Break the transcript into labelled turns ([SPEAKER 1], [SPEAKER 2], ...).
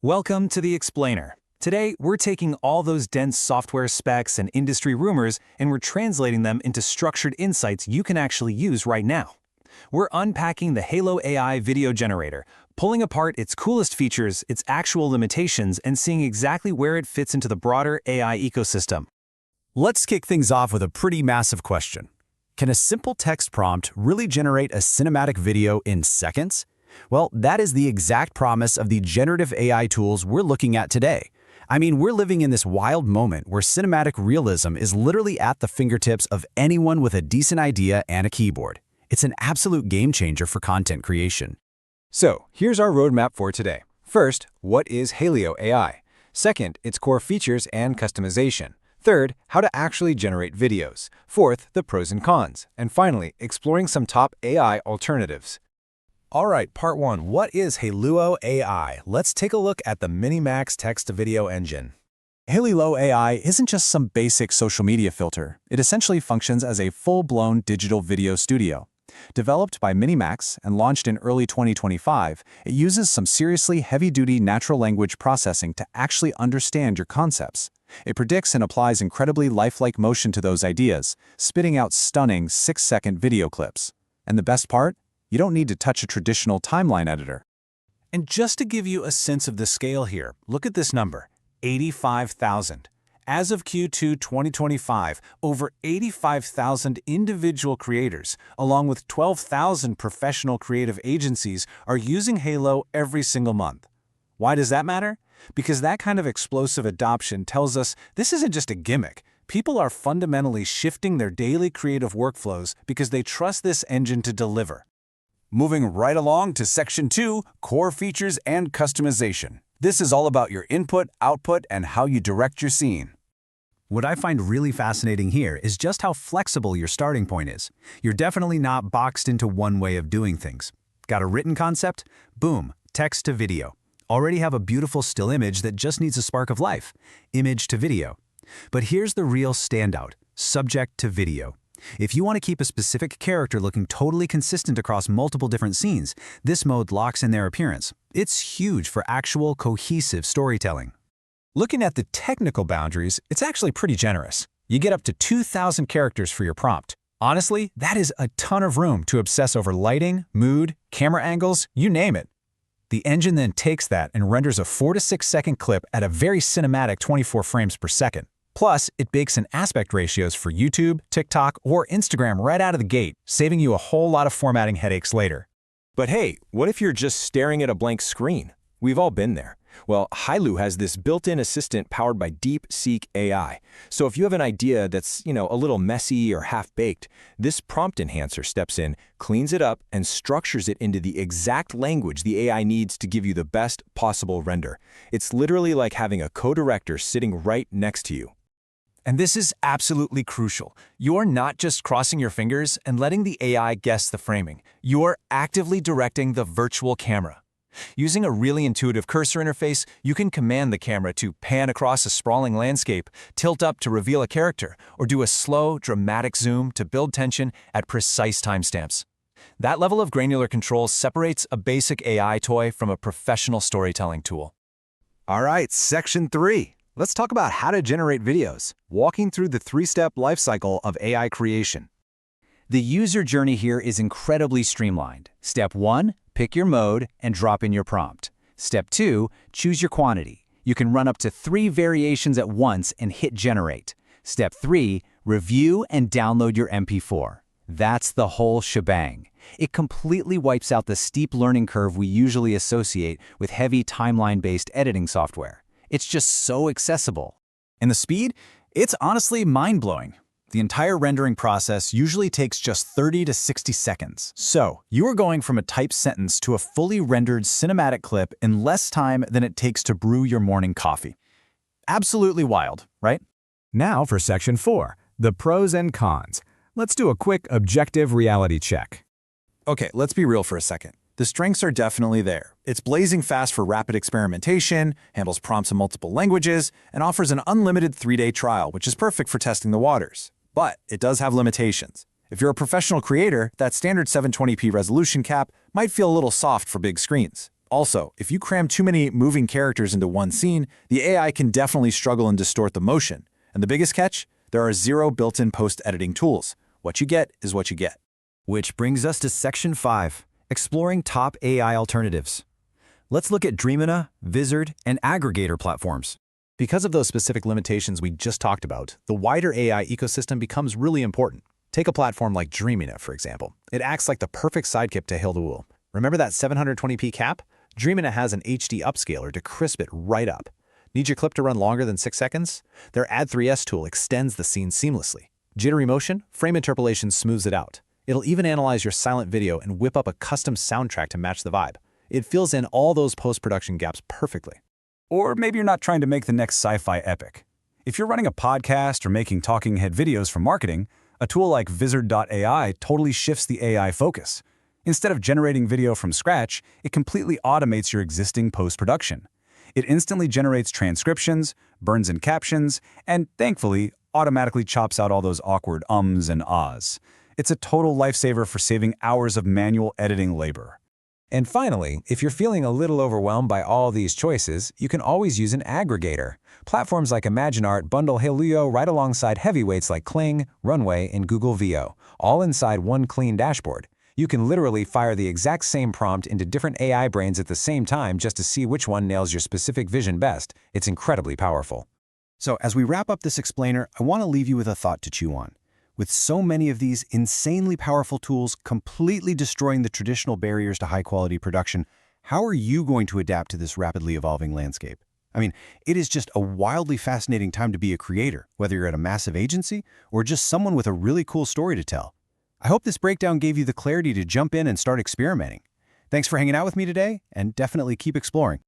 [SPEAKER 1] Welcome to The Explainer. Today, we're taking all those dense software specs and industry rumors and we're translating them into structured insights you can actually use right now. We're unpacking the Hailuo AI video generator, pulling apart its coolest features, its actual limitations, and seeing exactly where it fits into the broader AI ecosystem.
[SPEAKER 2] Let's kick things off with a pretty massive question. Can a simple text prompt really generate a cinematic video in seconds? Well, that is the exact promise of the generative AI tools we're looking at today. I mean, we're living in this wild moment where cinematic realism is literally at the fingertips of anyone with a decent idea and a keyboard. It's an absolute game changer for content creation.
[SPEAKER 3] So, here's our roadmap for today. First, what is Hailuo AI? Second, its core features and customization. Third, how to actually generate videos. Fourth, the pros and cons. And finally, exploring some top AI alternatives.
[SPEAKER 2] All right, part one, what is Hailuo AI? Let's take a look at the Minimax text-to-video engine. Hailuo AI isn't just some basic social media filter. It essentially functions as a full-blown digital video studio. Developed by Minimax and launched in early 2025, it uses some seriously heavy-duty natural language processing to actually understand your concepts. It predicts and applies incredibly lifelike motion to those ideas, spitting out stunning 6-second video clips. And the best part? You don't need to touch a traditional timeline editor. And just to give you a sense of the scale here, look at this number, 85,000. As of Q2 2025, over 85,000 individual creators, along with 12,000 professional creative agencies, are using Hailuo every single month. Why does that matter? Because that kind of explosive adoption tells us this isn't just a gimmick. People are fundamentally shifting their daily creative workflows because they trust this engine to deliver. Moving right along to Section 2, Core Features and Customization. This is all about your input, output, and how you direct your scene. What I find really fascinating here is just how flexible your starting point is. You're definitely not boxed into one way of doing things. Got a written concept? Boom, text to video. Already have a beautiful still image that just needs a spark of life. Image to video. But here's the real standout, subject to video. If you want to keep a specific character looking totally consistent across multiple different scenes, this mode locks in their appearance. It's huge for actual cohesive storytelling. Looking at the technical boundaries, it's actually pretty generous. You get up to 2,000 characters for your prompt. Honestly, that is a ton of room to obsess over lighting, mood, camera angles, you name it. The engine then takes that and renders a 4 to 6 second clip at a very cinematic 24 frames per second. Plus, it bakes in aspect ratios for YouTube, TikTok, or Instagram right out of the gate, saving you a whole lot of formatting headaches later.
[SPEAKER 3] But hey, what if you're just staring at a blank screen? We've all been there. Well, Hailuo has this built-in assistant powered by DeepSeek AI. So if you have an idea that's, a little messy or half-baked, this prompt enhancer steps in, cleans it up, and structures it into the exact language the AI needs to give you the best possible render. It's literally like having a co-director sitting right next to you.
[SPEAKER 2] And this is absolutely crucial. You're not just crossing your fingers and letting the AI guess the framing. You're actively directing the virtual camera. Using a really intuitive cursor interface, you can command the camera to pan across a sprawling landscape, tilt up to reveal a character, or do a slow, dramatic zoom to build tension at precise timestamps. That level of granular control separates a basic AI toy from a professional storytelling tool.
[SPEAKER 3] All right, Section 3. Let's talk about how to generate videos, walking through the 3-step lifecycle of AI creation.
[SPEAKER 2] The user journey here is incredibly streamlined. Step 1, pick your mode and drop in your prompt. Step 2, choose your quantity. You can run up to 3 variations at once and hit generate. Step 3, review and download your MP4. That's the whole shebang. It completely wipes out the steep learning curve we usually associate with heavy timeline-based editing software. It's just so accessible. And the speed? It's honestly mind-blowing. The entire rendering process usually takes just 30 to 60 seconds. So, you are going from a typed sentence to a fully rendered cinematic clip in less time than it takes to brew your morning coffee. Absolutely wild, right? Now for Section 4, the pros and cons. Let's do a quick objective reality check.
[SPEAKER 1] Okay, let's be real for a second. The strengths are definitely there. It's blazing fast for rapid experimentation, handles prompts in multiple languages, and offers an unlimited 3-day trial, which is perfect for testing the waters. But it does have limitations. If you're a professional creator, that standard 720p resolution cap might feel a little soft for big screens.
[SPEAKER 2] Also, if you cram too many moving characters into one scene, the AI can definitely struggle and distort the motion. And the biggest catch? There are 0 built-in post-editing tools. What you get is what you get.
[SPEAKER 3] Which brings us to Section 5, exploring top AI alternatives. Let's look at Dreamina, Vizard, and Aggregator platforms.
[SPEAKER 2] Because of those specific limitations we just talked about, the wider AI ecosystem becomes really important. Take a platform like Dreamina, for example. It acts like the perfect sidekick to Hailuo. Remember that 720p cap? Dreamina has an HD upscaler to crisp it right up. Need your clip to run longer than 6 seconds? Their Add3S tool extends the scene seamlessly. Jittery motion, frame interpolation smooths it out. It'll even analyze your silent video and whip up a custom soundtrack to match the vibe. It fills in all those post-production gaps perfectly.
[SPEAKER 1] Or maybe you're not trying to make the next sci-fi epic. If you're running a podcast or making talking head videos for marketing, a tool like Vizard.ai totally shifts the AI focus. Instead of generating video from scratch, it completely automates your existing post-production. It instantly generates transcriptions, burns in captions, and thankfully, automatically chops out all those awkward ums and ahs. It's a total lifesaver for saving hours of manual editing labor.
[SPEAKER 2] And finally, if you're feeling a little overwhelmed by all these choices, you can always use an aggregator. Platforms like ImagineArt bundle Hailuo right alongside heavyweights like Kling, Runway, and Google Veo, all inside one clean dashboard. You can literally fire the exact same prompt into different AI brains at the same time just to see which one nails your specific vision best. It's incredibly powerful.
[SPEAKER 4] So as we wrap up this explainer, I want to leave you with a thought to chew on. With so many of these insanely powerful tools completely destroying the traditional barriers to high-quality production, how are you going to adapt to this rapidly evolving landscape? I mean, it is just a wildly fascinating time to be a creator, whether you're at a massive agency or just someone with a really cool story to tell. I hope this breakdown gave you the clarity to jump in and start experimenting. Thanks for hanging out with me today, and definitely keep exploring.